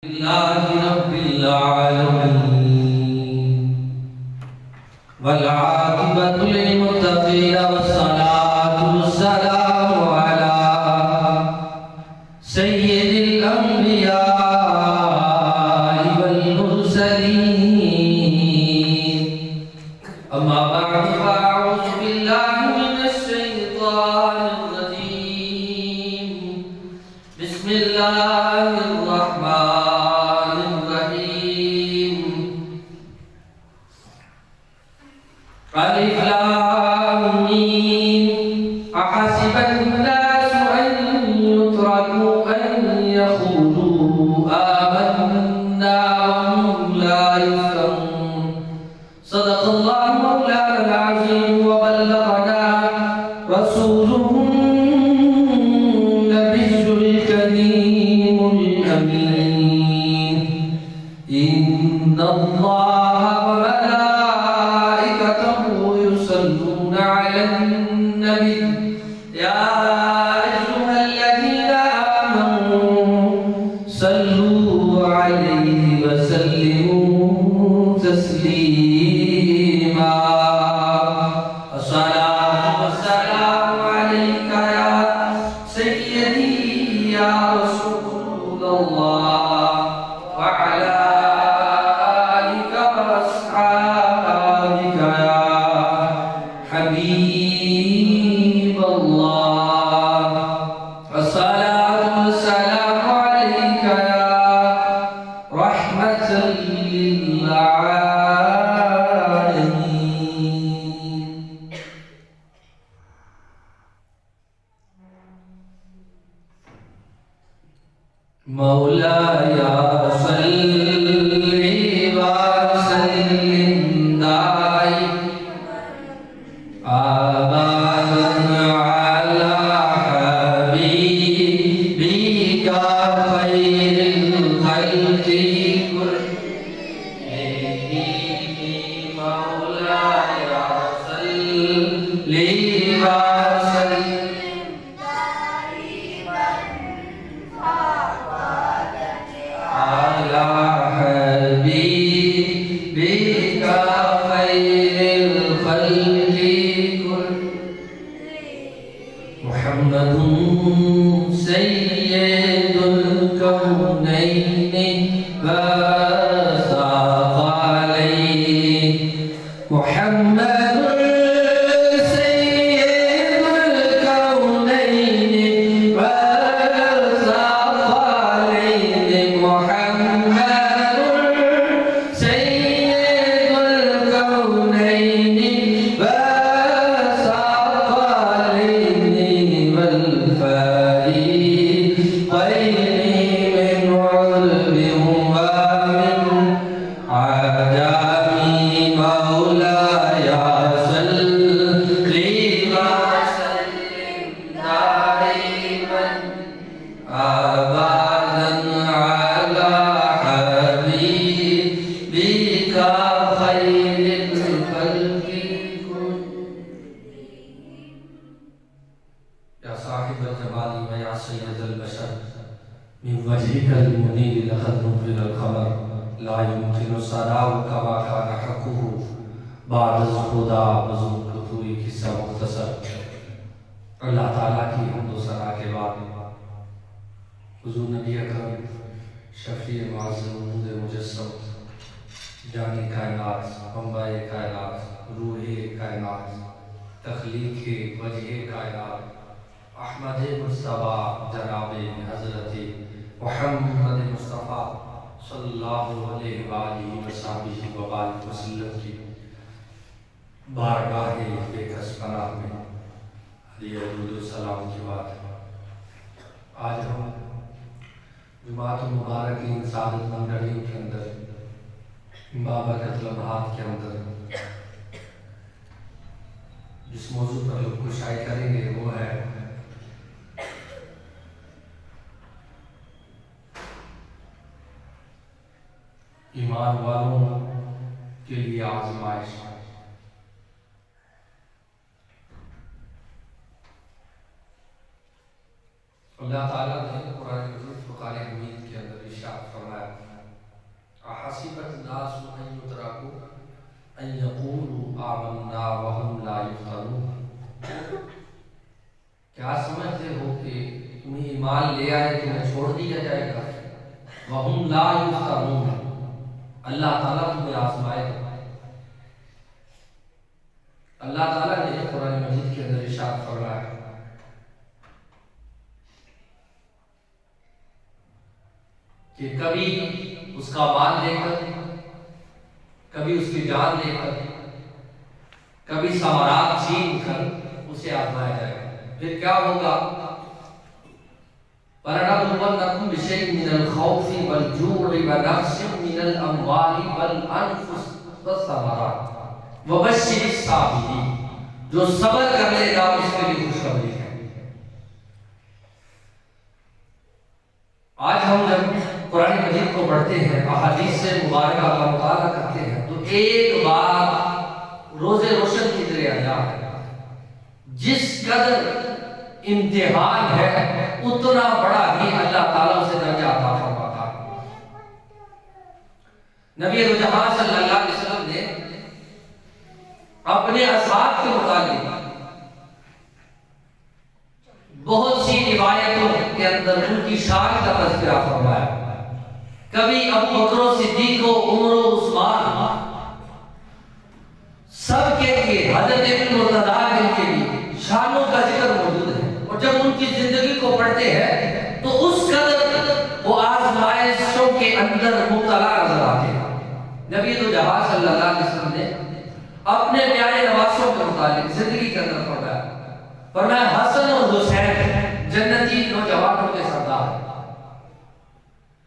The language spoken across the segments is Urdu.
لله رب العالمين والعاقبة للمتقين والصلاة والسلام على سيد الأنبياء والمرسلين أما بعد فأعوذ بالله من الشيطان الرجيم بسم الله الرحمن الرحيم ألف لام ميم أحسب الناس أن يتركوا أن يقولوا آمنا وهم لا يفتنون صدق الله مولانا العظيم وبلغنا رسوله النبي الكريم الأمين إن الله وملائكته يصلون على النبي يا أيها الذين آمنوا صلوا عليه وسلموا تسليما الصلاة والسلام عليك يا سيدي يا رسول الله وعلى آلك وأصحابك يا حبيب الله الصلاة والسلام عليك يا رحمة للعالمين مولاي صل وسلم دائما على حبيبك خير الخلق كلهم مولاي صل وسلم على حبيبك خير الخلق كلهم محمد سيد الكونين والثقلين محمد سيد الكونين والثقلين محمد سيد الكونين والثقلين والفريقين من عرب ومن عجم مولاي صل وسلم دائما أبدا على حبيبك خير الخلق يا صاحب الجمال ويا سيد البشر من وجهك المنير لقد نفذ القمر لا يمكن الصلاة كما كان حقه بعد الخدا وذكرتوی قصہ مختصر اللہ تعالیٰ کی حمد و ثنا کے بعد حضور نبی اکرم شفیع معظم نور مجسم جانی کائنات منبع کائنات روح کائنات تخلیق وجہ کائنات احمد مصطفیٰ جناب حضرت محمد مصطفیٰ صلی اللہ علیہ وآلہ وسلم وسلم کی بارگاہ بے کس پناہ میں علیہ درود و سلام کی بات ہے۔ آج ہم جماعت المبارکین سعادت منڈلیوں کے اندر بابرکت لمحات کے اندر جس موضوع پر گفتگو کریں گے وہ ہے ایمان والوں کے لیے آزمائش۔ اللہ تعالیٰ نے قرآن مجید فرقان حمید کے اندر ارشاد فرمایا حسب الناس ان يتركوا ان يقولوا آمنا وهم لا يفتنون، کیا سمجھتے ہو کہ تمہیں ایمان لے آئے تمہیں چھوڑ دیا جائے گا؟ وهم لا يفتنون، اللہ تعالیٰ تمہیں آزمائے گا۔ اللہ تعالیٰ نے قرآن مجید کے اندر ارشاد فرمایا کہ کبھی اس کا مال لے کر، کبھی اس کی جان لے کر، کبھی ثمرات چھین کر اسے آزمایا جائے گا۔ پھر کیا ہوگا؟ وَلَنَبْلُوَنَّكُمْ بِشَيْءٍ مِّنَ الْخَوْفِ وَالْجُوعِ وَنَقْصٍ مِّنَ الْأَمْوَالِ وَالْأَنفُسِ وَالثَّمَرَاتِ وَبَشِّرِ الصَّابِرِينَ، جو صبر کر لے گا اس کے لیے خوشخبری ہے۔ آج ہم جب قرآن مجید کو پڑھتے ہیں، احادیث سے مبارکہ کا مطالعہ کرتے ہیں، تو ایک بات روزے روشن کی طرح آیا ہے، جس قدر امتحان ہے اتنا بڑا ہی اللہ تعالیٰ اسے درجہ عطا فرماتا ہے۔ نبی دو جہاں صلی اللہ علیہ وسلم نے اپنے اصحاب کے متعلق بہت سی روایتوں کے اندر ان کی شان کا تذکرہ فرمایا۔ کبھی ابو بکر صدیق و عمر و عثمان سب کے لیے، حضرت ابن مرتضیٰ کے لیے شانوں کا ذکر موجود ہے، اور جب ان کی زندگی کو پڑھتے ہیں تو اس قدر وہ آزمائشوں کے اندر مبتلا نظر آتے ہیں۔ نبی دو جہاں صلی اللہ علیہ وسلم نے اپنے پیارے نواسوں کے متعلق زندگی کے اندر فرمایا حسن اور حسین جنتی نوجوانوں کے سردار ہیں۔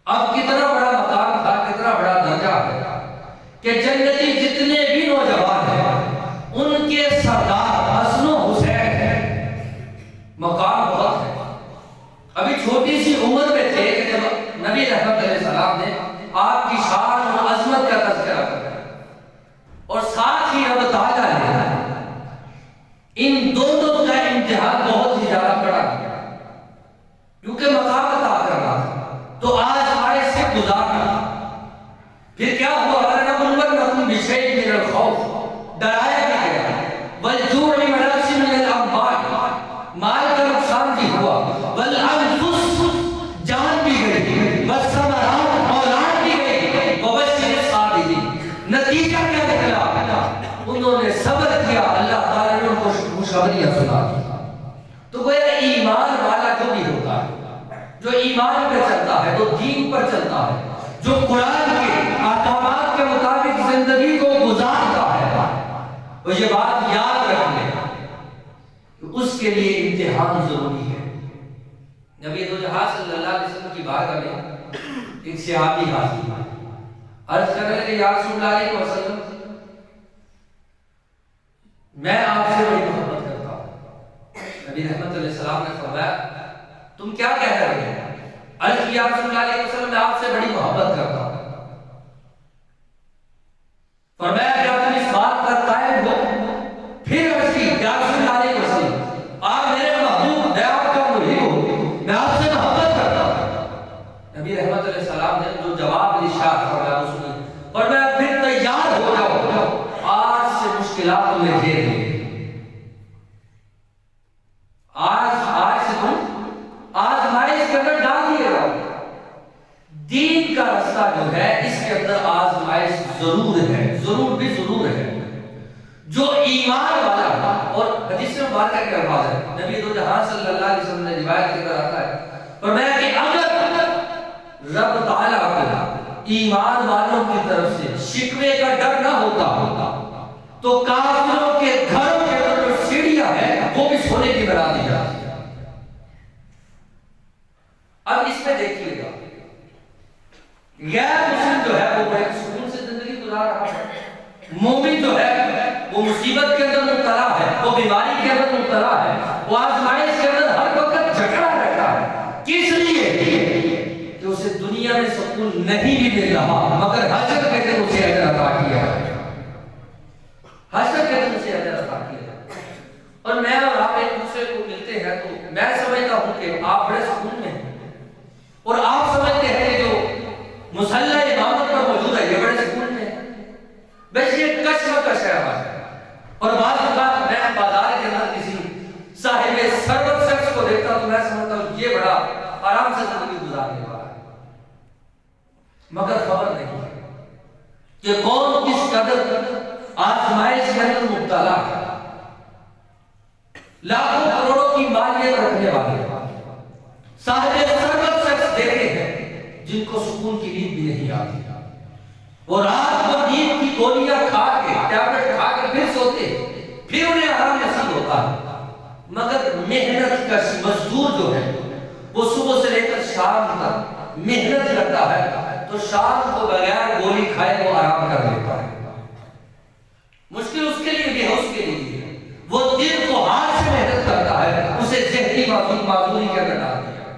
اب کتنا بڑا مقام تھا، کتنا بڑا درجہ ہے کہ جنتی جتنے بھی نوجوان ہیں ان کے سردار حسن و حسین ہیں۔ مقام بہت ہے۔ ابھی چھوٹی سی عمر میں تھے کہ جب نبی رحمت علیہ السلام نے آپ کی شان اور عظمت کا تذکرہ کیا، اور ساتھ ہی رب تعالیٰ نے ان دونوں کا امتحان بہت ہی زیادہ بڑا کیا، کیونکہ مقام عطا کرنا تھا تو آج آئے سے گزارنا۔ پھر کیا ہوا؟ وَلَنَبْلُوَنَّكُمْ بِشَيْءٍ مِّنَ الْخَوْفِ، ڈرایا بھی گیا، وَالْجُوعِ وَنَقْصٍ مِّنَ الْأَمْوَالِ، مال کا نقصان بھی ہوا، وَالْأَنفُسِ، جان بھی گئی، وَالثَّمَرَاتِ، اولاد بھی گئی، وَبَشِّرِ الصَّابِرِينَ، نتیجہ کیا نکلا؟ انہوں نے صبر کیا، اللہ تعالیٰ نے ان کو خوشخبریاں سنا دی۔ تو گویا ایمان والا جو بھی ہوتا ہے، جو ایمان پر چلتا ہے، جو دین پر چلتا ہے، جو قرآن کے احکامات کے مطابق زندگی کو گزارتا ہے، وہ یہ بات یاد رکھ لے کہ اس کے لیے امتحان ضروری ہے۔ نبی دو جہاں صلی اللہ علیہ وسلم کی بارگاہ میں ایک صحابی حاضر ہوئے، عرض کرنے لگے یا رسول اللہ علیہ وسلم، میں آپ سے بڑی محبت کرتا ہوں۔ نبی رحمت علیہ السلام نے فرمایا تم کیا کہہ رہے ہیں؟ عرض کیا رسول اللہ علیہ وسلم میں آپ سے بڑی محبت کرتا ہوں۔ فرمایا کیا تم اس بات پر قائم ہو؟ پھر عرض کی یا رسول اللہ علیہ وسلم آپ میرے محبوب، میں آپ کا محب ہوں، میں آپ سے محبت کرتا ہوں۔ نبی رحمت علیہ السلام نے جو جواب ارشاد فرمایا سنی، فرمایا پھر تیار ہو جاؤ، آج سے مشکلات تمہیں گھیر لیں گے۔ آج سے تم آزمائش کے اندر ڈال دیے جاؤ۔ دین کا رستہ جو ہے اس کے اندر آزمائش ضرور ہے، ضرور بھی ضرور ہے۔ جو ایمان والا، اور حدیث مبارکہ کے الفاظ ہے، نبی دو جہاں صلی اللہ علیہ وسلم نے روایت کے اندر آتا ہے، فرمایا کہ اگر رب تعالیٰ کو ایمان والوں کی طرف سے شکوے کا ڈر نہ ہوتا تو کافروں کے گھروں کے اندر جو سیڑھیاں ہیں وہ بھی سونے کی بنا دی جاتی۔ اب اس میں دیکھیے گا، غیر مسلم جو ہے وہ بڑے سکون سے زندگی گزار رہا ہے، مومن جو ہے وہ مصیبت کے اندر مبتلا ہے، وہ بیماری کے اندر مبتلا ہے، وہ آزمائش کے اندر ہر وقت جھگڑا رہتا ہے۔ کس لیے؟ کہ اسے دنیا میں سکون نہیں بھی مل رہا، مگر حشر کے دن اسے اجر عطا کیا ہے، حشر کے دن اسے اجر عطا کیا ہے۔ اور میں اور آپ ایک دوسرے کو ملتے ہیں تو میں سمجھتا ہوں کہ آپ بڑے سکون میں ہیں، اور آپ سمجھتے ہیں کہ جو مصلی امامت پر موجود ہے یہ مگر خبر نہیں کہ کون کس قدر آزمائش کے اندر مبتلا ہے۔ لاکھوں کروڑوں کی مالیت رکھنے والے صاحب ثروت شخص دیکھے ہیں جن کو سکون کی نیند بھی نہیں آتی، وہ رات کو نیند کی گولیاں کھا کے ٹیبلٹ کھا کے پھر سوتے، پھر انہیں آرام نصیب ہوتا ہے، مگر محنت کا مزدور جو ہے وہ صبح سے لے کر شام تک محنت کرتا ہے تو شام کو بغیر گولی کھائے وہ آرام کر لیتا ہے۔ مشکل اس کے لیے بھی ہے، اس کے لیے بھی ہے، وہ دن کو ہاتھ سے محنت کرتا ہے، اسے ذہنی معذوری کے اندر ڈال دیا،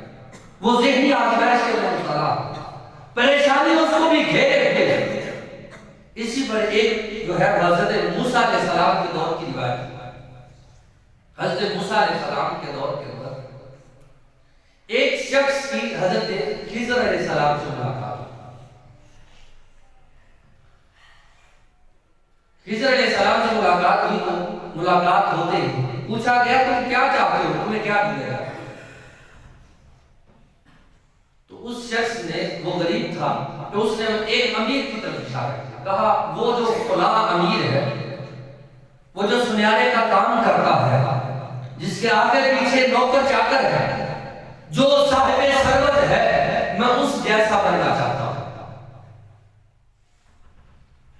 وہ ذہنی آزمائش کے اندر مبتلا، پریشانی اس کو بھی گھیرے ہوئے ہے۔ اسی پر ایک جو ہے حضرت موسیٰ علیہ السلام کے دور کی روایت ہے۔ حضرت موسیٰ علیہ السلام کے دور کے اندر ایک شخص کی حضرت خضر علیہ السلام سے ملاقات ہوئی۔ خضر علیہ السلام سے ملاقات ہوئی تو ملاقات ہوتے ہی پوچھا گیا تم کیا چاہتے ہو، تمہیں کیا ملے گا؟ تو اس شخص نے، وہ غریب تھا، تو اس نے ایک امیر کی طرف اشارہ کیا، کہا وہ جو فلاں امیر ہے، وہ جو سنیارے کا کام کرتا ہے، جس کے آگے پیچھے نوکر چاکر ہے، جو صاحب ثروت ہے، میں اس جیسا بننا چاہتا ہوں،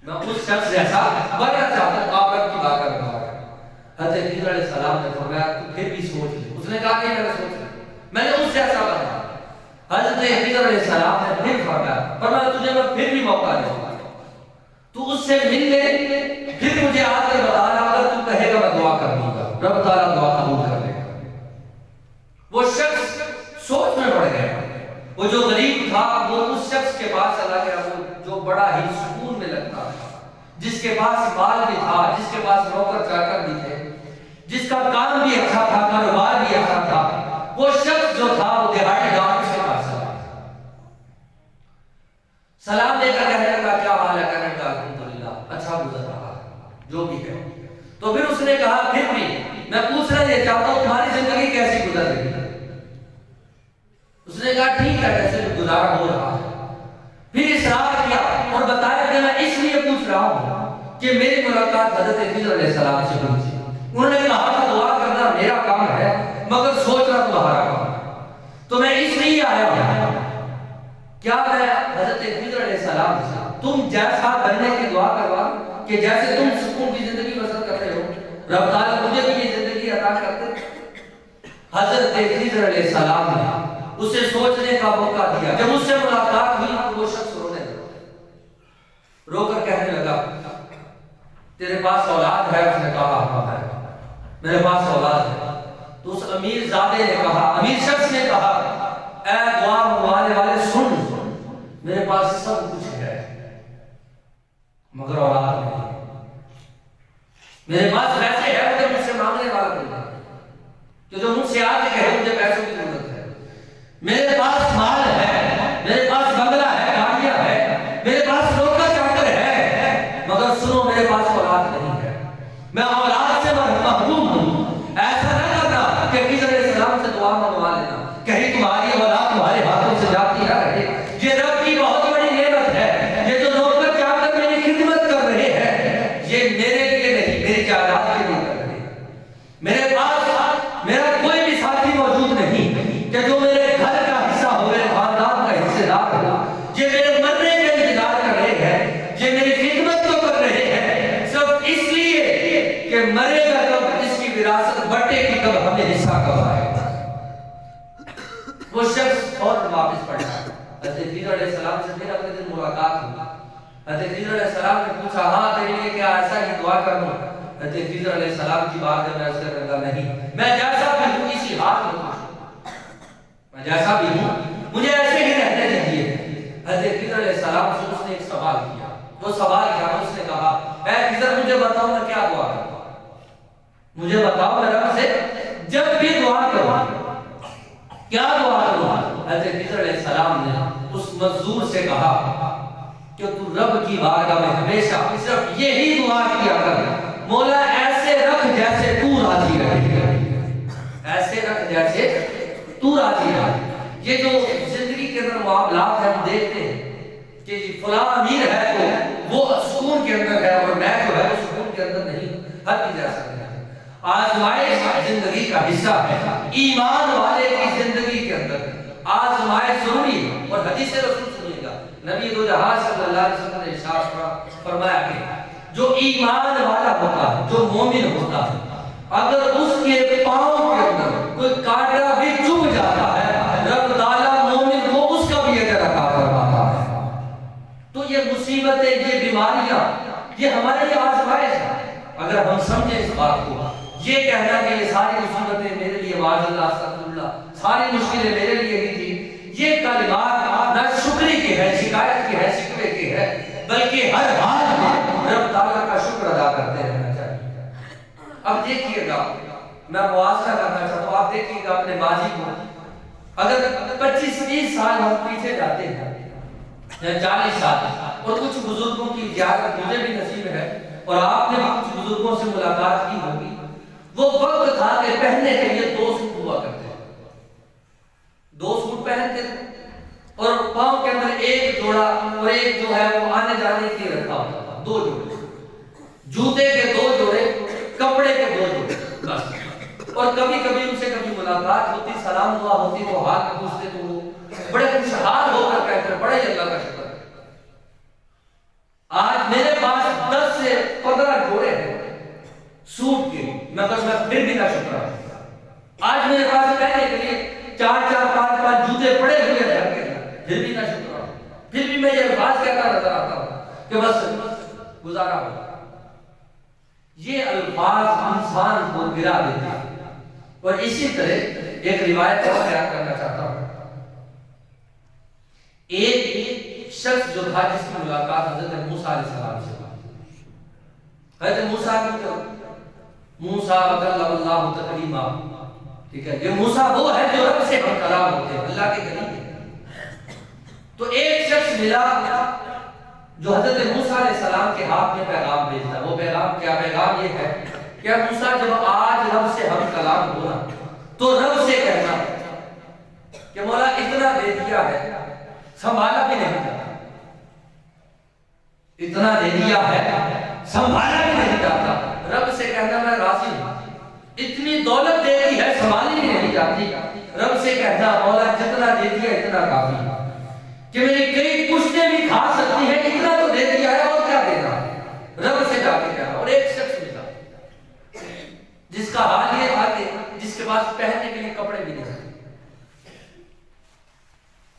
میں اس شخص جیسا بننا چاہتا ہوں۔ آپ کی بات کر رہا ہے۔ حضرت خضر علیہ السلام نے فرمایا تو پھر بھی سوچ لے۔ اس نے کہا کہ میں نے سوچا، میں نے اس جیسا بننا۔ حضرت خضر علیہ السلام نے پھر فرمایا تجھے میں پھر بھی موقع دوں گا، تو اس سے مل لے، پھر مجھے آ کر بتانا، اگر تو کہے گا میں دعا کر دوں گا، رب تعالیٰ دعا قبول کر لے گا۔ وہ شخص سوچ میں پڑ گیا، وہ جو غریب تھا وہ اس شخص کے پاس چلا گیا، وہ جو بڑا ہی سکون میں لگتا تھا، جس کے پاس مال بھی تھا، جس کے پاس نوکر چاکر بھی تھے، جس کا کام بھی اچھا تھا، کاروبار بھی اچھا تھا، وہ شخص جو تھا وہ دہاڑی دار کے پاس چلا گیا، سلام دے کر کہنے لگا کیا حال ہے؟ کہنے لگا الحمدللہ، اچھا گزر رہا ہے جو بھی ہے۔ تو پھر اس نے کہا پھر بھی میں پوچھنا یہ چاہتا ہوں تمہاری زندگی کیسی گزر رہی ہے؟ اس نے کہا ٹھیک ہے، کیسے گزارا ہو رہا ہے۔ پھر اصرار کیا اور بتایا کہ میں اس لیے پوچھ رہا ہوں کہ میری ملاقات حضرت خضر علیہ السلام سے ہوئی تھی، انہوں نے کہا کہ دعا کرنا میرا کام ہے مگر سوچنا تمہارا کام ہے، تو میں اس لیے آیا ہوں، کیا میں حضرت خضر علیہ السلام سے تم جیسا بننے کی دعا کروا کہ جیسے تم سکون کی زندگی بسر کر رہے ہو، رب تعالیٰ مجھے بھی یہ زندگی عطا کرتے۔ حضرت خضر علیہ السلام نے اسے سوچنے کا موقع دیا۔ جب اس سے ملاقات ہوئی تو وہ شخص رونے لگا، رو کر کہنے لگا تیرے پاس اولاد ہے؟ اس نے کہا ہاں ہے، میرے پاس اولاد ہے۔ تو اس امیر زادے نے کہا، امیر شخص نے کہا اے دعا منگوانے والے سن، میرے پاس سب کچھ ہے مگر اولاد نہیں، میرے پاس پیسے ہے مگر مجھ سے مانگنے والا نہیں، کہ جو مجھ سے آ کے کہے مجھے پیسوں کی ضرورت ہے، میرے پاس مال ہے، میرے پاس بنگلہ ہے، گاڑیاں ہے، میرے پاس نوکر چاکر ہے، مگر سنو میرے پاس اولاد نہیں ہے، میں اولاد سے محروم ہوں۔ ایسا نہ کرنا کہ خضر علیہ السلام سے دعا منگوا لینا، کہیں تمہاری اولاد تمہارے ہاتھوں سے جاتی نہ رہے۔ یہ رب کی بہت بڑی نعمت ہے، یہ جو نوکر چاکر میری خدمت کر رہے ہیں یہ میرے لیے نہیں، میری جائیداد کے لیے کر رہے ہیں۔ میرے پاس میرا کوئی بھی ساتھی موجود نہیں کہ جو میرے گھر کا حصہ ہو، میرے خاندان کا حصہ دار ہو، یہ میرے مرنے کا انتظار کر رہے ہیں، یہ میری خدمت تو کر رہے ہیں صرف اس لیے کہ مرے گا کب، اس کی وراثت بٹے کی کب، ہمیں حصہ کب آئے گا۔ وہ شخص فوراً واپس پڑھا۔ حضرت خضر علیہ السلام سے پھر اگلے دن ملاقات ہوئی۔ حضرت خضر علیہ السلام نے پوچھا ہاں تیرے لیے کیا ایسا ہی دعا کر دوں؟ حضرت خضر علیہ السلام کی بات ہے، میں اس سے کہا نہیں، میں جیسا بھی ہوں اسی حال میں ہوں، میں جیسا بھی ہوں مجھے ایسے ہی رہنے دیجیے۔ حضرت خضر علیہ السلام سے اس نے ایک سوال کیا، جو سوال کیا اس نے کہا اے خضر مجھے بتاؤ میں کیا دعا کروں، مجھے بتاؤ میں رب سے جب بھی دعا کروں کیا دعا کروں؟ حضرت خضر علیہ السلام نے اس مزدور سے کہا کہ تو رب کی بارگاہ میں ہمیشہ صرف یہی دعا کیا کر، مولا ایسے رکھ جیسے تو راضی رہے، ایسے رکھ جیسے تو راضی رہے۔ یہ جو زندگی کے اندر معاملات ہیں ہم دیکھتے ہیں کہ فلاں امیر ہے تو وہ سکون کے اندر ہے اور میں جو ہے وہ سکون کے اندر نہیں ہوں. ہر چیز ایسا نہیں ہے. آزمائش زندگی کا حصہ ہے. ایمان والے کی زندگی کے اندر آزمائش ضروری ہے. اور حدیث رسول سنیے گا, نبی دو جہاں صلی اللہ علیہ وسلم نے ارشاد فرمایا کہ جو ایمان والا ہوتا ہے, جو مومن ہوتا ہے, اگر اس کے پاؤں کے اندر کوئی کانٹا بھی چبھ جاتا ہے, رب تعالیٰ مومن کو اس کا بھی اجر عطا فرماتا ہے. تو یہ مصیبتیں, یہ بیماریاں, یہ ہمارے لیے آزمائش ہے. اگر ہم سمجھیں اس بات کو, یہ کہنا کہ یہ ساری مصیبتیں میرے لیے, معاذ اللہ استغفر اللہ, ساری مشکلیں میرے لیے ہی تھی, یہ کلمات نہ شکری کی ہے, شکایت کی ہے, شکوے کی ہے, بلکہ ہر حال میں رب تعالیٰ کا شکر ادا کرتے رہنا چاہیے. اب دیکھیے گا, میں موازنہ کرنا چاہتا ہوں, آپ دیکھیے گا اپنے ماضی کو. اگر 25-30 سال ہم پیچھے جاتے ہیں یا 40 سال, اور کچھ بزرگوں کی زیارت مجھے بھی نصیب ہے اور آپ نے بھی کچھ بزرگوں سے ملاقات کی ہوگی, وہ وقت تھا کہ پہننے کے لیے 2 سوٹ ہوا کرتے تھے, 2 سوٹ پہنتے تھے, اور پاؤں کے اندر ایک جوڑا اور ایک جو ہے وہ آنے جانے کے لیے رکھا ہوتا تھا, 2 جوڑے, جوتے کے 2 جوڑے, کپڑے کے 2 جوڑے بس. اور کبھی کبھی ان سے کبھی ملاقات ہوتی, سلام دعا ہوتی, تو حال پوچھتے تو وہ بڑے خوشحال ہو کر کہتے بڑے اللہ کا شکر ہے. آج میرے پاس 10 سے 15 جوڑے ہیں سوٹ کے, مگر میں پھر بھی نہ شکر ہوں. آج میرے پاس پہننے کے لیے 4-4, 5-5 جوتے پڑے ہوئے ہیں, پھر بھی نہ شکر ہوں. پھر بھی میں یہ الفاظ کہتا نظر آتا ہوں کہ بس گزارا ہو. یہ الفاظ انسان کو گرا دیتے ہیں. اور اسی طرح ایک روایت اور بیان کرنا چاہتا ہوں. ایک شخص جو تھا جس کی ملاقات حضرت موسیٰ علیہ السلام سے ہوئی. حضرت موسیٰ کی موسیٰ وکلم اللہ تکلیما, ٹھیک ہے, یہ موسیٰ وہ ہے جو رب سے ہم کلام ہوتے ہیں, اللہ کے کلیم ہے. تو ایک شخص ملا جو حضرت موسیٰ علیہ السلام کے ہاتھ میں پیغام بھیجتا. وہ پیغام کیا؟ پیغام یہ ہے کہ موسیٰ جب آج رب سے ہم کلام ہونا تو رب سے کہنا کہ مولا اتنا دے دیا ہے, سنبھالا بھی نہیں جاتا, اتنا دے دیا ہے, سنبھالا بھی نہیں جاتا. رب سے کہنا میں راضی ہوں. اتنی دولت دے دی ہے, سنبھالی بھی نہیں جاتی. رب سے کہنا مولا جتنا دے دیا اتنا کافی ہے, کہ میری کئی پشتیں بھی کھا سکتی ہیں, اتنا تو دے دیا ہے, اور کیا دینا. رب سے جا کے کہنا. اور ایک شخص ملا جس کا حال یہ تھا کہ جس کے پاس پہننے کے لیے کپڑے بھی نہیں,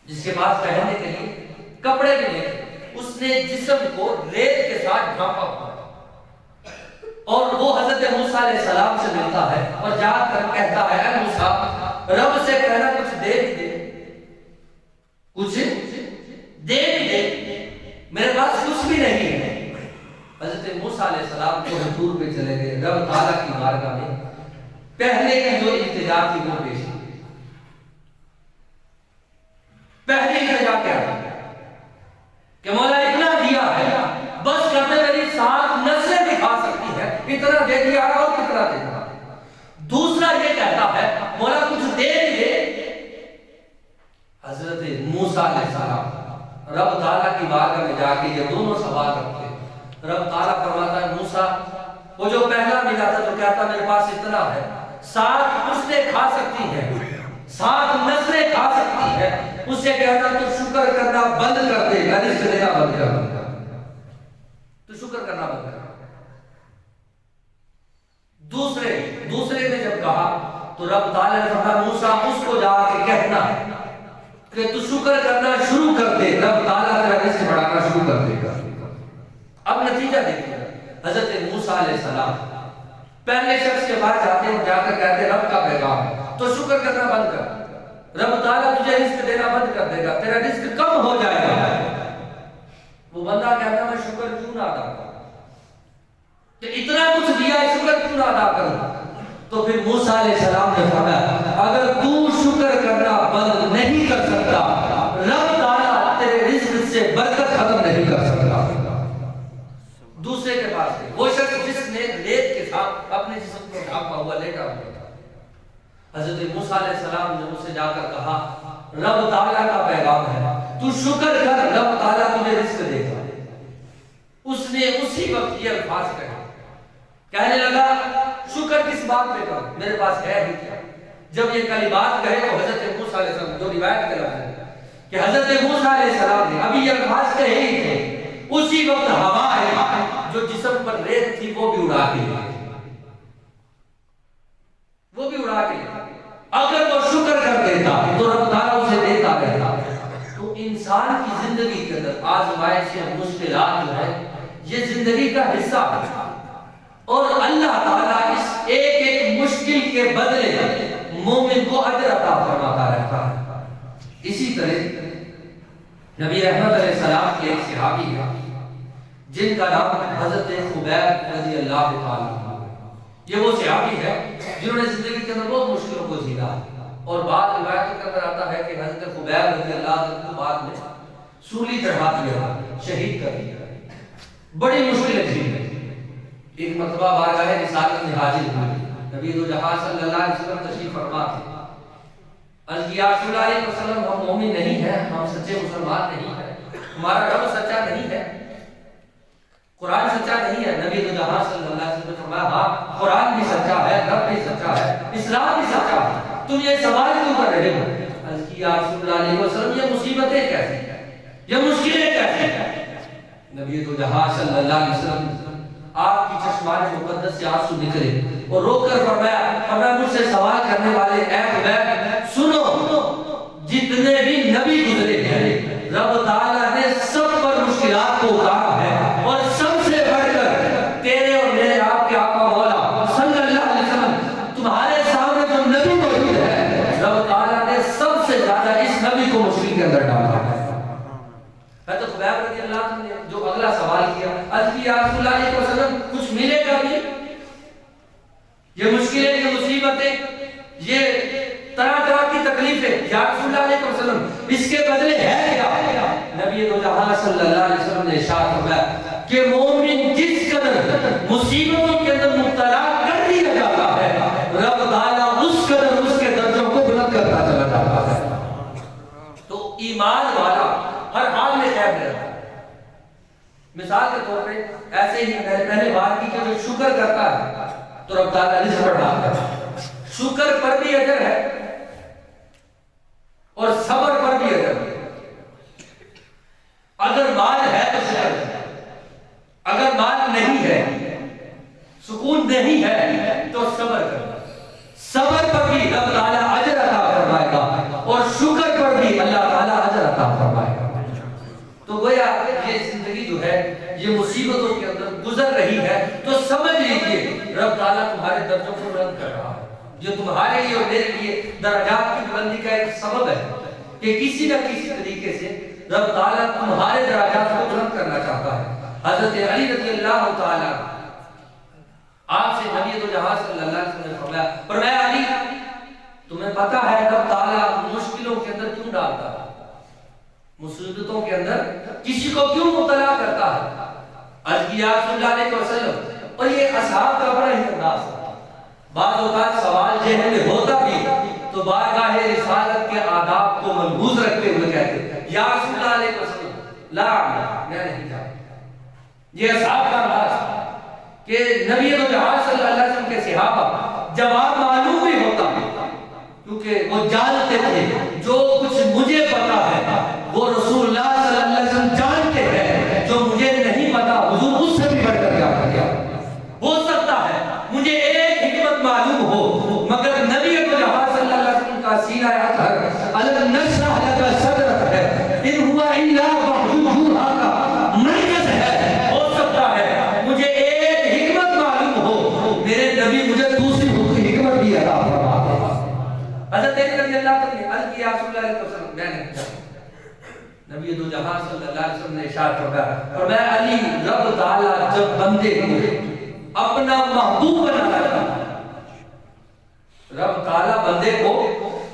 جس کے پاس پہننے کے لیے کپڑے بھی نہیں. اس نے جسم کو ریت کے ساتھ ڈھانپا ہوا, اور وہ حضرت موسیٰ علیہ السلام سے ملتا ہے اور جا کر کہتا ہے اے موسیٰ, رب سے کہنا کچھ دے بھی دے, کچھ دے بھی دے, میرے پاس کچھ بھی نہیں ہے. حضرت موسیٰ علیہ السلام کو حضور پہ چلے گئے. رب تعالیٰ کی بارگاہ میں پہلے کی جو التجا تھی وہ پیش کی. پہلی التجا کیا تھی کہ مولا اتنا دیا ہے, بس کرتے میری 7 نسلیں بھی کھا سکتی ہے, اتنا دے دیا ہے, اور کتنا دے دیا. دوسرا یہ کہتا ہے مولا کچھ دے بھی دے. حضرت موسیٰ علیہ السلام رب تعالیٰ کی بارگاہ میں جا کے یہ دونوں سوال رکھتے. رب تعالیٰ فرماتا ہے موسیٰ, وہ جو پہلا ملا تھا جو کہتا میرے پاس اتنا ہے, 7 پشتیں کھا سکتی ہے, 7 نسلیں کھا سکتی ہے, اس سے کہتا تو شکر کرنا بند کر دے, رزق دینا بند کر دے, تو شکر کرنا بند کر. دوسرے نے جب کہا تو رب تعالیٰ نے فرمایا موسیٰ اس کو جا کے کہنا کہ تو شکر کرنا شروع کر دے, رب تعالیٰ تیرا رزق بڑھانا شروع کر دے گا. اب نتیجہ دیکھیں, حضرت موسیٰ علیہ السلام پہلے شخص کے پاس جاتے ہیں, جا کر کہتے ہیں رب کا پیغام ہے تو شکر کرنا بند کر, رب تعالیٰ تجھے رزق دینا بند کر دے گا, تیرا رزق کم ہو جائے گا. وہ بندہ کہتا میں شکر کیوں نہ ادا کروں, کہ اتنا کچھ دیا ہے, شکر کیوں نہ ادا کروں. تو پھر موسیٰ علیہ السلام نے فرمایا اگر تو شکر کرنا بند نہیں کر سکتا, رب تعالیٰ تیرے رزق سے برکت ختم نہیں کر سکتا. دوسرے کے پاس گئے, وہ شخص جس نے ریت کے ساتھ اپنے جسم کو ڈھانپا ہوا لیٹا ہوا تھا. حضرت موسیٰ علیہ السلام نے اسے جا کر کہا رب تعالیٰ کا پیغام ہے, تو شکر کر, رب تعالیٰ تجھے وقت یہ الفاظ کہنے لگا شکر کس بات پہ کروں، میرے پاس ہے ہی کیا۔ جب یہ کلمات کہے تو حضرت موسیٰ علیہ السلام، جو روایت کے لفظ ہے کہ حضرت موسیٰ علیہ السلام نے ابھی یہ الفاظ کہے ہی تھے، اسی وقت ہوا ہے جو جسم پر ریت تھی وہ بھی اڑا کے اگر وہ شکر کر دیتا تو رب تعالیٰ اسے دیتا رہتا۔ تو انسان کی زندگی کے اندر آزمائشیں، مشکلات جو ہے یہ زندگی کا حصہ ہے، اور اللہ تعالیٰ اس ایک ایک مشکل کے بدلے مومن کو اجر عطا فرماتا رہتا ہے۔ اسی طرح نبی رحمت علیہ السلام کے ایک صحابی ہیں جن کا نام حضرت خبیب رضی اللہ تعالیٰ عنہ، یہ وہ صحابی ہے جنہوں نے زندگی کے اندر بہت مشکلوں کو جھیلا، اور بعض روایتوں کے اندر آتا ہے کہ حضرت خبیب رضی اللہ عنہ کو بعد میں سولی چڑھا دیا، شہید کر دیا، بڑی مشکلیں جھیلی۔ ایک مرتبہ بارگاہ رسالت میں حاضر ہوئے، نبی دو جہاں صلی اللہ علیہ وسلم تشریف فرما تھے۔ عرض کیا رسول اللہ علیہ وسلم ہم مومن نہیں ہیں، ہم سچے مسلمان نہیں ہیں، ہمارا رب سچا نہیں ہے، قرآن سچا نہیں ہے۔ نبی دو جہاں صلی اللہ علیہ وسلم نے فرمایا ہاں قرآن بھی سچا ہے، رب بھی سچا ہے، اسلام بھی سچا ہے، تم یہ سوال کیوں کر رہے ہو؟ عرض کیا رسول اللہ علیہ وسلم یہ مصیبتیں کیسی ہیں، یہ مشکلیں کیسی ہیں؟ نبی دو جہاں صلی اللہ علیہ وسلم آپ کی چشمان مقدس سے آنسو نکلے اور رو کر فرمایا مجھ سے سوال کرنے والے اے خبیب سنو، جتنے بھی نبی گزرے ہیں رب تعالیٰ نے سب پر مشکلات کو اتارا ہے، اور سب سے بڑھ کر تیرے اور میرے آپ کے آقا مولا صلی اللہ علیہ وسلم تمہارے سامنے جو نبی موجود ہے رب تعالیٰ نے سب سے زیادہ اس نبی کو مشکل کے اندر ڈالا ہے۔ حضرت خبیب رضی اللہ عنہ نے جو اگلا سوال کیا، عرض کی یا رسول اللہ علیہ وسلم کچھ ملے گا بھی؟ یہ مشکلیں، یہ مصیبتیں، یہ طرح طرح کی تکلیفیں، یا رسول اللہ علیہ وسلم اس کے بدلے ہے کیا؟ نبی دو جہاں صلی اللہ علیہ وسلم نے ارشاد فرمایا کہ مومن جس قدر مصیبتوں کے اندر مبتلا کر دیا جاتا ہے رب تعالیٰ اس قدر اس کے درجوں کو بلند کرتا چلا جاتا ہے۔ تو ایمان والا ہر حال میں خیر میں رہتا ہے۔ مثال کے طور پہ ایسے ہی میں نے بات کی کہ جو شکر کرتا ہے تو رب تعالیٰ رزق بڑھاتا ہے، شکر پر بھی اجر ہے اور صبر پر بھی اجر ہے۔ اگر مال ہے تو شکر ہے، اگر مال نہیں ہے، سکون نہیں ہے تو صبر کر، صبر پر بھی رب تعالیٰ اجر عطا فرمائے گا اور شکر پر بھی اللہ تعالیٰ اجر عطا فرمائے گا۔ تو گویا یہ زندگی جو ہے یہ مصیبتوں کے اندر گزر رہی ہے تو سمجھ لیجئے رب تعالیٰ تمہارے درجوں کو بلند کر رہا ہے، جو تمہارے لیے اور میرے لیے درجات کی بلندی کا ایک سبب ہے کہ کسی نہ کسی طریقے سے رب تعالیٰ تمہارے درجات کو بلند کرنا چاہتا ہے۔ حضرت علی رضی اللہ تعالیٰ آپ سے نبی دو جہاں صلی اللہ علیہ وسلم نے فرمایا علی تمہیں پتا ہے رب تعالیٰ مشکلوں کے اندر کیوں ڈالتا ہے، مصیبتوں کے اندر کسی کو کیوں مبتلا کرتا ہے؟ عرض کیا رسول اللہ علیہ وسلم، اور یہ اصحاب کا بڑا ہی انداز ہے، بعض اوقات سوال ذہن میں ہوتا بھی تو بارگاہ رسالت کے آداب کو ملحوظ رکھتے ہوئے کہتے ہیں یا رسول اللہ علیہ وسلم لا میں نہیں جانتا۔ یہ اصحاب کا انداز کہ نبی جہاں صلی اللہ علیہ وسلم کے صحابہ جواب معلوم بھی ہوتا کیونکہ وہ جانتے تھے جو کچھ مجھے پتا ہے وہ رسول اللہ صلی اللہ علیہ وسلم جانتے ہیں، جو مجھے نہیں پتا حضور اس سے بھی بڑھ کر کیا ہو سکتا ہے مجھے ایک حکمت معلوم ہو مگر نبی جہاں صلی اللہ علیہ وسلم کا سینہ اطہر الم نشرح لک صدرک ہے ان ہوا الا وحیہ کا مرکز ہے، ہو سکتا ہے مجھے ایک حکمت معلوم ہو میرے نبی مجھے دوسری حکمت بھی عطا فرما دے۔ حضرت علی رضی اللہ عنہ نے عرض کیا رسول اللہ علیہ وسلم میں نے نبی دو جہاں صلی اللہ علیہ وسلم نے ارشاد فرمایا اور میں علی رب تعالیٰ جب بندے کو اپنا محبوب بنانا چاہتا ہے، رب تعالیٰ بندے کو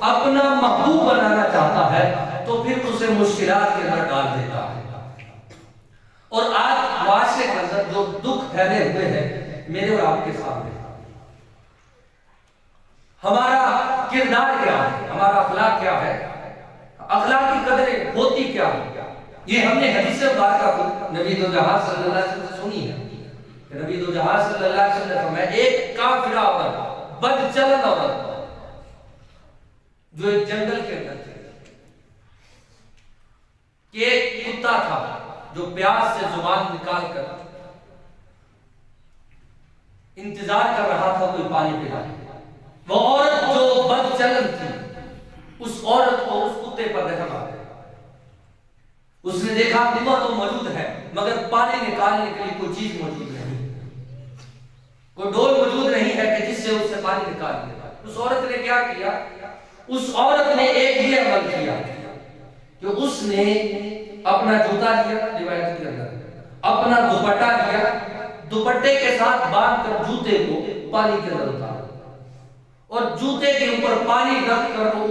اپنا محبوب بنانا چاہتا ہے تو پھر اسے مشکلات کے اندر ڈال دیتا ہے۔ اور آج معاشرے کے اندر جو دکھ پھیلے ہوئے ہیں میرے اور آپ کے سامنے، ہمارا کردار کیا ہے، ہمارا اخلاق کیا ہے، اخلاق کی قدریں ہوتی کیا ہے، یہ ہم نے حدیث مبارکہ کو نبی دو جہاں صلی اللہ علیہ وسلم سے سنی ہے۔ کہ نبی دو جہاں صلی اللہ علیہ وسلم نے فرمایا ایک کافرہ عورت، بدچلن عورت جو ایک جنگل کے اندر تھی، کہ ایک کتا تھا جو پیاس سے زبان نکال کر انتظار کر رہا تھا کوئی پانی پلائے. وہ عورت جو بدچلن تھی، اس عورت کو اس کتے پر رحم آ گیا. اس نے دیکھا کنواں تو موجود ہے مگر پانی نکالنے کے لیے کوئی چیز موجود نہیں، کوئی ڈول موجود نہیں ہے کہ جس سے اس سے پانی نکال لے. اس عورت نے کیا کیا؟ اس عورت نے ایک یہ عمل کیا کہ اس نے اپنا جوتا لیا، روایت کے اندر اپنا دوپٹہ لیا، دوپٹے کے ساتھ باندھ کر جوتے کو پانی کے اندر اتارا اور جوتے کے اوپر پانی رکھ کر وہ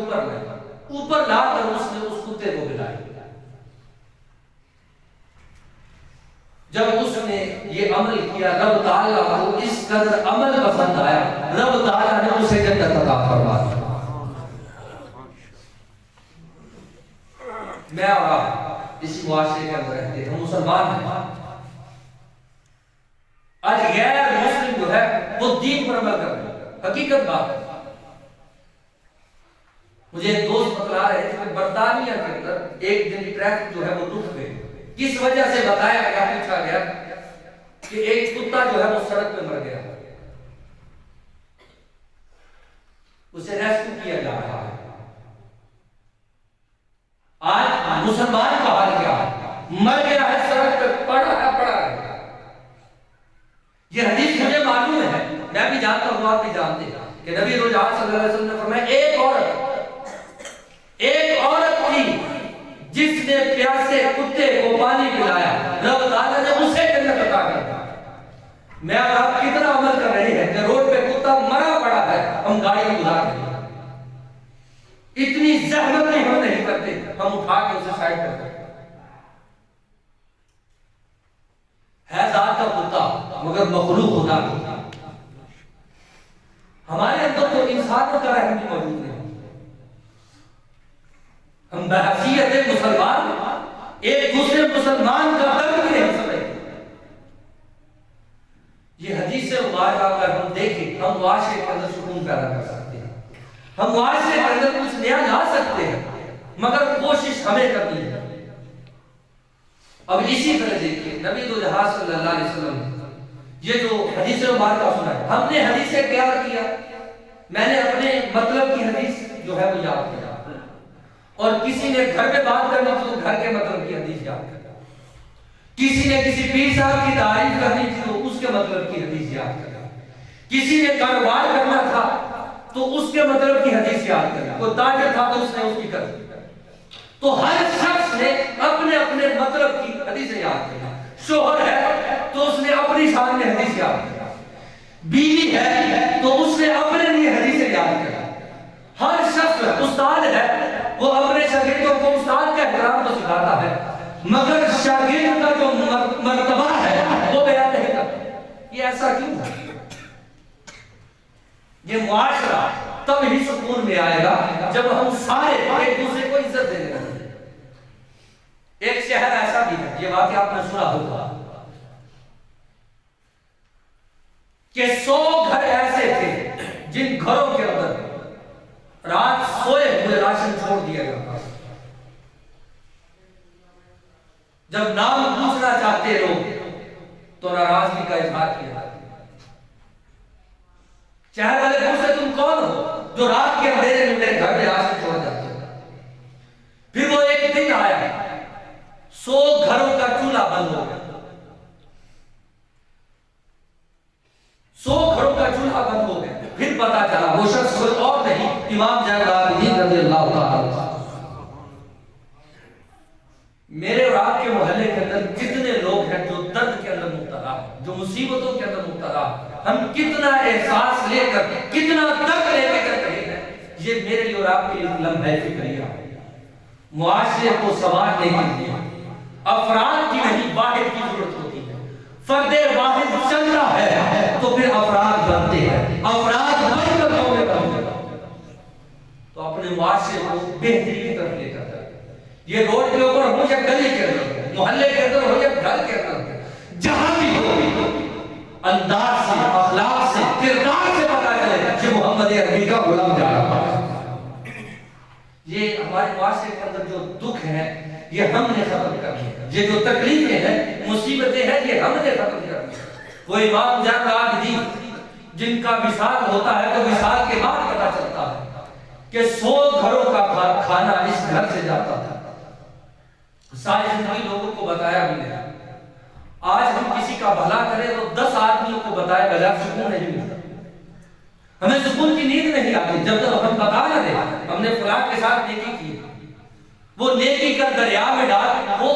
اوپر لا کر اس نے اس کتے کو پلایا. جب اس نے یہ عمل کیا، رب تعالیٰ کو اس قدر عمل پسند آیا، رب تعالیٰ نے اسے جنت عطا فرما دی. میں اور آپ اسی معاشرے کے اندر رہتے ہیں، ہم مسلمان ہیں. آج غیر مسلم جو ہے وہ دین پر عمل کر رہے ہیں. حقیقت بات ہے. مجھے ایک دوست بتلا رہے تھے کہ برطانیہ کے اندر ایک دن ٹریفک جو ہے وہ رک گئی. کس وجہ سے بتایا گیا، پوچھا گیا کہ ایک کتا جو ہے وہ سڑک پہ مر گیا، اسے ریسکیو کیا جا رہا ہے. آج مسلمان کا حال کیا ہے؟ مر گیا ہے، سڑک پہ پڑا ہے. یہ حدیث مجھے معلوم ہے، میں بھی جانتا ہوں، آپ بھی جانتے ہیں کہ نبی رجعہ صلی اللہ علیہ وسلم نے فرمایا ایک عورت تھی جس نے پیاسے کتے کو پانی پلایا، رب تعالیٰ نے اسے جنت عطا کر دی. میں اور آپ کتنا عمل کر رہے ہیں کہ روڈ پہ کتا مرا پڑا ہے، ہم گاڑی گزار رہے ہیں، اتنی زحمت بھی ہم نہیں کرتے، ہم اٹھا کے اسے سائڈ کرتے ہے. ذات کا کتا مگر مخلوق خدا کا. ہمارے اندر تو انسانوں کا رحم بھی موجود نہیں. ہم بحیثیت مسلمان ایک دوسرے مسلمان کا درد بھی نہیں سمجھتے. یہ حدیث مبارکہ اگر ہم دیکھیں، ہم معاشرے کے اندر سکون پیدا کر سکتے ہیں، ہم معاشرے کے اندر کچھ نیا لا سکتے ہیں، مگر کوشش ہمیں کرنی ہے. اب اسی طرح دیکھیے نبی دو جہاں صلی اللہ علیہ وسلم یہ جو حدیث مبارکہ سنا ہے، ہم نے حدیثیں تیار کیا. میں نے اپنے مطلب کی حدیث جو ہے وہ یاد کیا، اور کسی نے گھر میں بات کرنی تھی تو گھر کے مطلب کی حدیث یاد کیا، کسی نے کسی پیر صاحب کی تعریف کرنی تھی تو اس کے مطلب کی حدیث یاد کیا، کسی نے کاروبار کرنا تھا تو اس کے مطلب کی حدیث یاد کیا، کوئی تاجر تھا تو اس نے اس کی کر. تو ہر شخص نے اپنے اپنے مطلب کی حدیث یاد کیا. شوہر ہے تو اس نے اپنی شان میں حدیث یاد کیا، بیوی ہے تو اس نے اپنے لیے حدیث یاد کیا. ہر شخص استاد ہے وہ اپنے شاگردوں کو استاد کا احترام تو سکھاتا ہے، مگر شاگرد کا جو مرتبہ ہے وہ بیان نہیں کرتا. یہ ایسا کیوں ہے؟ یہ معاشرہ تب ہی سکون میں آئے گا جب ہم سارے ایک دوسرے کو عزت دینے لگیں. ایک شہر ایسا بھی ہے، یہ واقعہ آپ نے سنا ہوگا کہ 100 گھر ایسے تھے جن گھروں کے اندر رات سوئے ہوئے راشن چھوڑ دیا گیا. جب نام پوچھنا چاہتے لوگ تو ناراضگی کا اظہار کیا. شہر والے پوچھتے تم کون ہو جو رات کے اندھیرے میں میرے گھر میں راشن چھوڑ جاتے ہو. پھر وہ ایک دن آیا، 100 گھروں کا چولہا بند ہو گیا، 100 گھروں کا چولہا بند ہو گیا. پھر پتا چلا وہ شخص کوئی اور نہیں، امام زین العابدین رضی اللہ تعالی. میرے اور آپ کے محلے کے اندر کتنے لوگ ہیں جو درد کے اندر مبتلا ہیں، جو مصیبتوں کے اندر مبتلا ہیں. ہم کتنا احساس لے کر، کتنا درد لے کے کر رہے ہیں. یہ میرے لیے اور آپ کے لیے لمحہ فکریہ معاشرے کو سنوارنے کے لیے افراد کی نہیں واحد کی ضرورت ہوتی ہے. فرد واحد چلتا ہے تو پھر افراد بنتے ہیں، افراد بن کر قومیں بنتے ہیں، تو اپنے معاشرے کو بہتری کی طرف لے کر جائے. یہ روڈ کے اوپر ہو یا گلی کے اندر، محلے کے اندر ہو یا گھر کے اندر، جہاں بھی ہو کے اندر جو دکھ ہے یہ ہم نے ختم کر دیا، یہ جو تکلیفیں ہیں مصیبتیں ہیں یہ ہم نے ختم کر دیا۔ وہ امام زین العابدین جن کا وصال ہوتا ہے تو وصال کے بعد پتہ چلتا ہے کہ 100 گھروں کا کھانا اس گھر سے جاتا تھا، ساری زندگی لوگوں کو بتایا بھی نہیں۔ آج ہم کسی کا بھلا کریں تو 10 آدمیوں کو بتائے بغیر سکون نہیں ملتا، ہمیں سکون کی نیند نہیں آتی جب تک ہم بتا نہ دیں ہم نے فلاں کے ساتھ نیکی کی، وہ نیکی کر دریا میں ڈال، وہ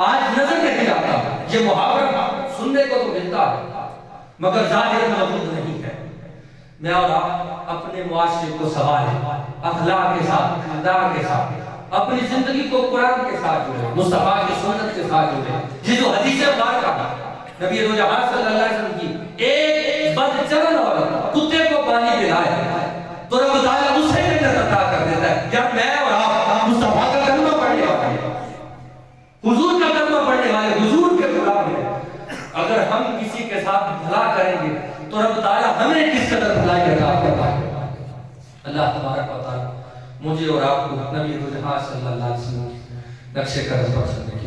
آج نظر نہیں آتا۔ یہ محاورہ سننے کو تو ملتا ہے مگر ظاہر موجود نہیں ہے۔ میں اور آپ اپنے معاشرے کو سنبھالیں، اخلاق کے ساتھ، کردار کے ساتھ، اپنی زندگی کو قرآن کے ساتھ جوڑیں، مصطفیٰ کی سنت کے ساتھ جوڑیں۔ یہ جو حدیث مبارکہ نبی دو جہاں صلی اللہ علیہ وسلم کی ایک بد چلن عورت کتے کو پانی پلائے تو رب تعالیٰ اسے جنت عطا کر دیتا ہے۔ جب میں اور آپ مصطفیٰ کا کلمہ پڑھنے والے حضور کا کلمہ پڑھنے والے حضور کے غلام ہیں، اگر ہم کسی کے ساتھ بھلا کریں گے تو رب تعالیٰ ہمیں کس قدر بھلائی عطا فرمائے گا۔ اللہ تبارک و تعالیٰ مجھے اور آپ کو نبی دو جہاں صلی اللہ علیہ وسلم نقش قدم پر چلنے